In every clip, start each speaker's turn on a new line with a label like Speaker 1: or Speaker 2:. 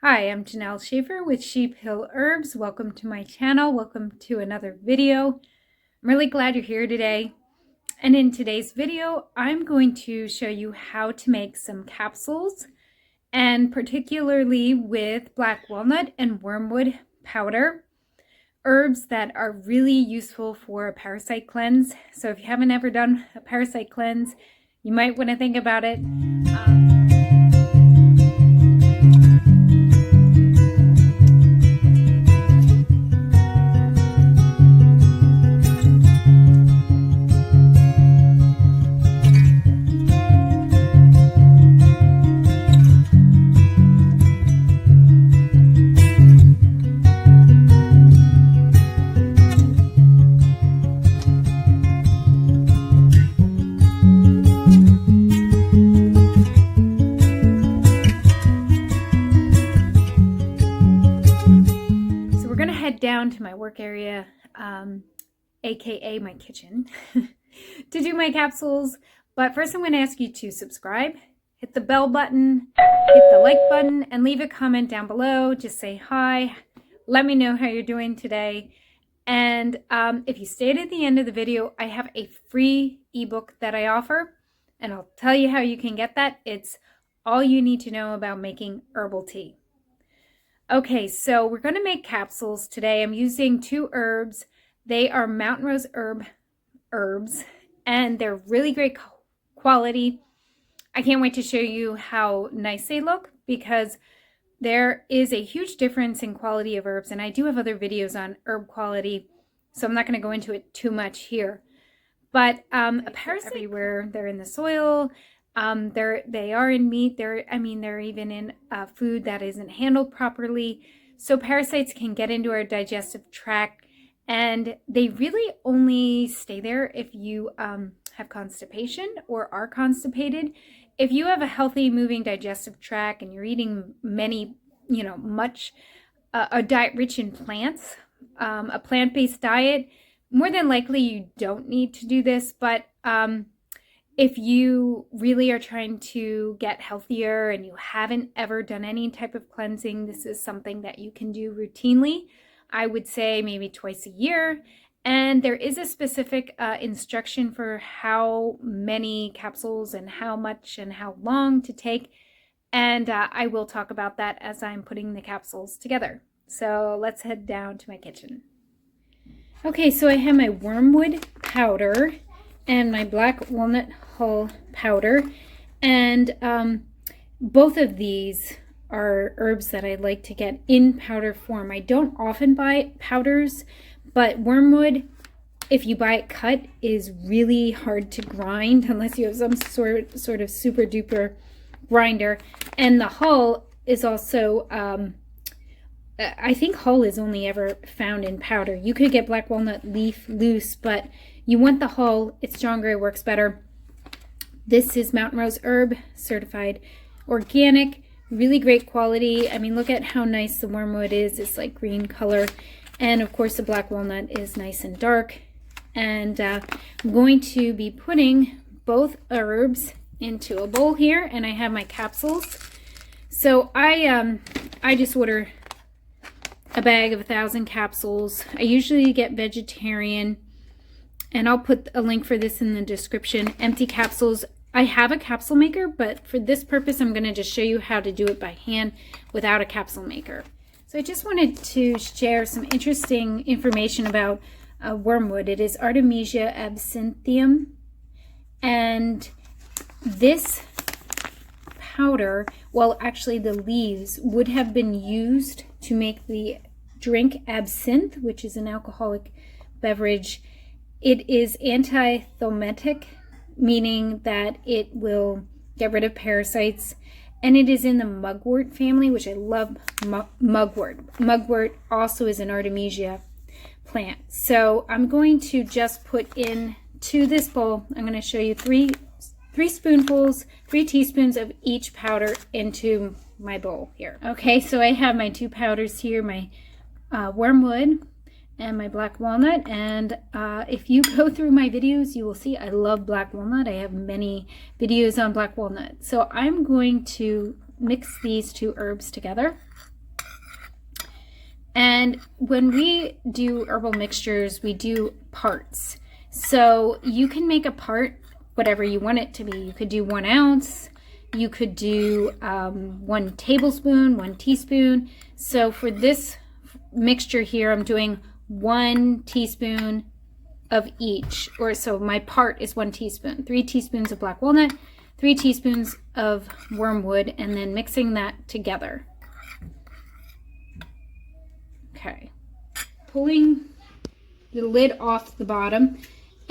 Speaker 1: Hi, I'm Janelle Schaefer with Sheep Hill Herbs. Welcome to my channel. Welcome to another video. I'm really glad you're here today. And in today's video, I'm going to show you how to make some capsules, and particularly with black walnut and wormwood powder, herbs that are really useful for a parasite cleanse. So if you haven't ever done a parasite cleanse, you might want to think about it. Down to my work area, aka my kitchen, to do my capsules. But first I'm going to ask you to subscribe, hit the bell button, hit the like button, and leave a comment down below. Just say hi, let me know how you're doing today. And if you stayed at the end of the video, I have a free ebook that I offer, and I'll tell you how you can get that. It's all you need to know about making herbal tea. Okay, so we're going to make capsules today. I'm using two herbs. They are mountain rose herbs, and they're really great quality. I can't wait to show you how nice they look, because there is a huge difference in quality of herbs, and I do have other videos on herb quality, so I'm not going to go into it too much here. But parasites everywhere. They're in the soil. They are in meat. They're even in food that isn't handled properly. So parasites can get into our digestive tract, and they really only stay there if you have constipation or are constipated. If you have a healthy moving digestive tract and you're eating a diet rich in plants, a plant-based diet, more than likely you don't need to do this. But if you really are trying to get healthier and you haven't ever done any type of cleansing, this is something that you can do routinely. I would say maybe twice a year. And there is a specific instruction for how many capsules and how much and how long to take. And I will talk about that as I'm putting the capsules together. So let's head down to my kitchen. Okay, so I have my wormwood powder and my black walnut hull powder, and both of these are herbs that I like to get in powder form. I don't often buy powders, but wormwood, if you buy it cut, is really hard to grind unless you have some sort of super duper grinder. And the hull is also I think hull is only ever found in powder. You could get black walnut leaf loose, but you want the hull. It's stronger, it works better. This is mountain rose herb, certified organic, really great quality. I mean, look at how nice the wormwood is. It's like green color. And of course the black walnut is nice and dark. And I'm going to be putting both herbs into a bowl here, and I have my capsules. So I just order a bag of 1,000 capsules. I usually get vegetarian, and I'll put a link for this in the description. Empty capsules. I have a capsule maker, but for this purpose, I'm going to just show you how to do it by hand without a capsule maker. So I just wanted to share some interesting information about wormwood. It is Artemisia absinthium, and this powder, well, actually the leaves would have been used to make the drink absinthe, which is an alcoholic beverage. It is antithelmintic, meaning that it will get rid of parasites, and it is in the mugwort family, which I love. Mugwort. Mugwort also is an Artemisia plant. So I'm going to just put into this bowl, I'm going to show you three teaspoons of each powder into my bowl here. Okay, so I have my two powders here, my wormwood and my black walnut. And if you go through my videos, you will see I love black walnut. I have many videos on black walnut. So I'm going to mix these two herbs together. And when we do herbal mixtures, we do parts. So you can make a part whatever you want it to be. You could do 1 ounce. You could do 1 tablespoon, 1 teaspoon. So for this mixture here, I'm doing 1 teaspoon of each. Or so my part is 1 teaspoon. 3 teaspoons of black walnut, 3 teaspoons of wormwood, and then mixing that together. Okay, pulling the lid off the bottom,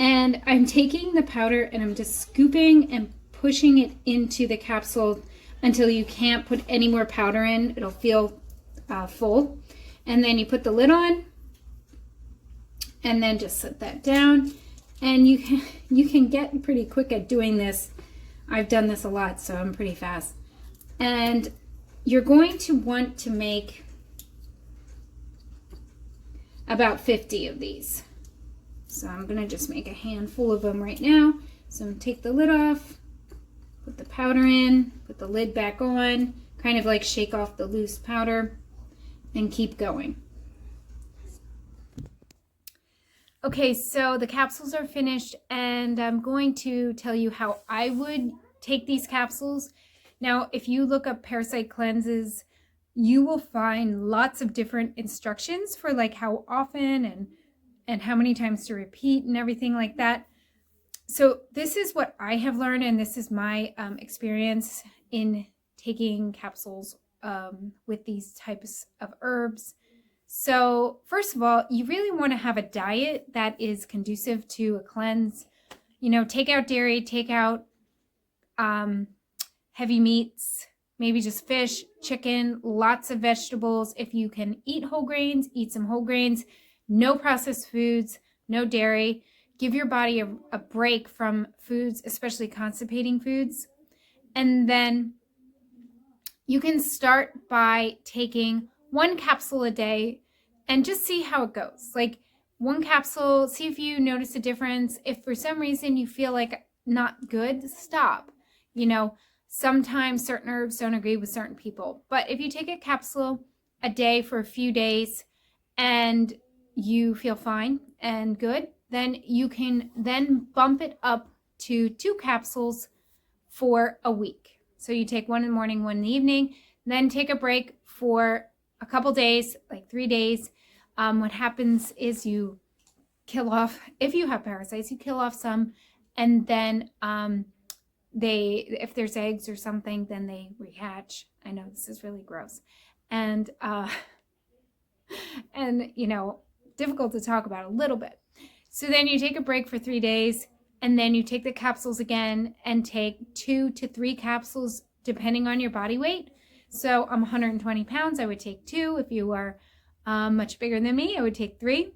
Speaker 1: and I'm taking the powder and I'm just scooping and pushing it into the capsule until you can't put any more powder in. It'll feel full. And then you put the lid on and then just set that down. And you can get pretty quick at doing this. I've done this a lot, so I'm pretty fast. And you're going to want to make about 50 of these. So I'm gonna just make a handful of them right now. So I'm gonna take the lid off, put the powder in, put the lid back on, kind of like shake off the loose powder, and keep going. Okay, so the capsules are finished, and I'm going to tell you how I would take these capsules. Now, if you look up Parasite cleanses, you will find lots of different instructions for like how often and how many times to repeat and everything like that. So this is what I have learned, and this is my experience in taking capsules with these types of herbs. So first of all, you really want to have a diet that is conducive to a cleanse. You know, take out dairy, take out heavy meats, maybe just fish, chicken, lots of vegetables. If you can eat whole grains, eat some whole grains. No processed foods, no dairy. Give your body a break from foods, especially constipating foods. And then you can start by taking 1 capsule a day and just see how it goes. Like 1 capsule, see if you notice a difference. If for some reason you feel like not good, stop. You know, sometimes certain herbs don't agree with certain people. But if you take a capsule a day for a few days and you feel fine and good, then you can then bump it up to 2 capsules for a week. So you take 1 in the morning, 1 in the evening, then take a break for a couple days, like 3 days. What happens is you kill off, if you have parasites, you kill off some, and then if there's eggs or something, then they rehatch. I know this is really gross. And you know, difficult to talk about a little bit. So then you take a break for 3 days, and then you take the capsules again and take 2 to 3 capsules depending on your body weight. So I'm 120 pounds, I would take 2. If you are much bigger than me, I would take 3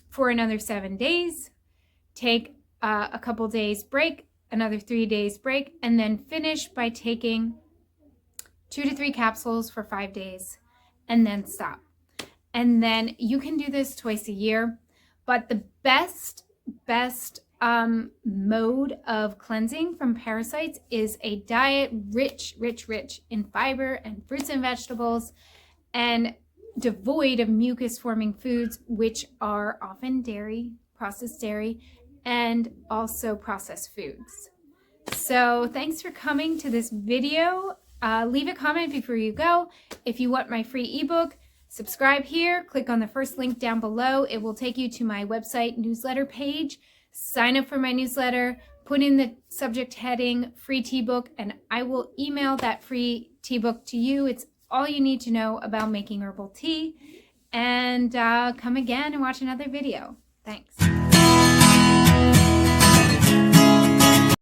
Speaker 1: for another 7 days. Take a couple days break, another 3 days break, and then finish by taking 2 to 3 capsules for 5 days and then stop. And then you can do this twice a year, but the best mode of cleansing from parasites is a diet rich in fiber and fruits and vegetables, and devoid of mucus forming foods, which are often dairy, processed dairy, and also processed foods. So thanks for coming to this video. Leave a comment before you go. If you want my free ebook, subscribe here, click on the first link down below. It will take you to my website newsletter page. Sign up for my newsletter, put in the subject heading free tea book, and I will email that free tea book to you. It's all you need to know about making herbal tea. And come again and watch another video. Thanks.